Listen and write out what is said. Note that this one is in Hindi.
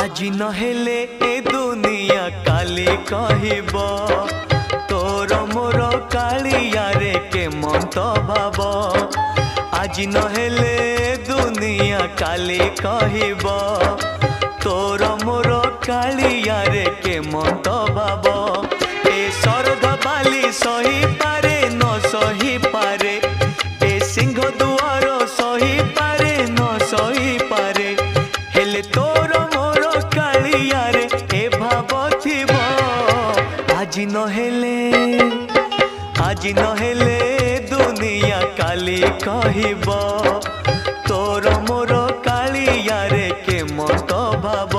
আজি नहेले ए दुनिया काली कहब तोर मोर कालिया रे के मंत भाव। আজি नहेले ए दुनिया काली कहब तोर मोर कालिया रे के मंत भाव। ए सरद बाली सही पारे न सही पारे, ए सिंह दुआर सही पारे न सही पारे, हेले तोर আজি नहेले दुनिया काली कहब तोर मोर कालिया रे के मत भाव।